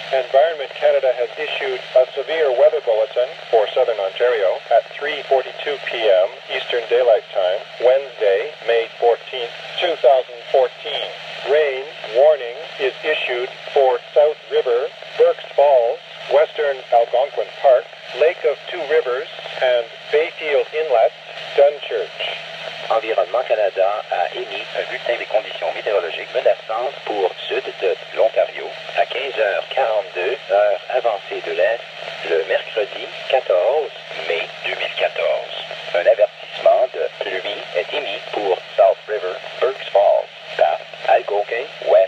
Environment Canada has issued a severe weather bulletin for southern Ontario at 3:42 p.m. Eastern Daylight Time, Wednesday, May 14th, 2014. Rain warning is issued for South River, Burke's Falls, Western Algonquin Park, Lake of Two Rivers, and Bayfield Inlet, Dunchurch. Environnement Canada a émis un bulletin des conditions météorologiques menaçantes pour sud de l'Ontario à 15h42, heure avancée de l'Est, le mercredi 14 mai 2014. Un avertissement de pluie est émis pour South River, Burke's Falls, Bath, Algonquin, West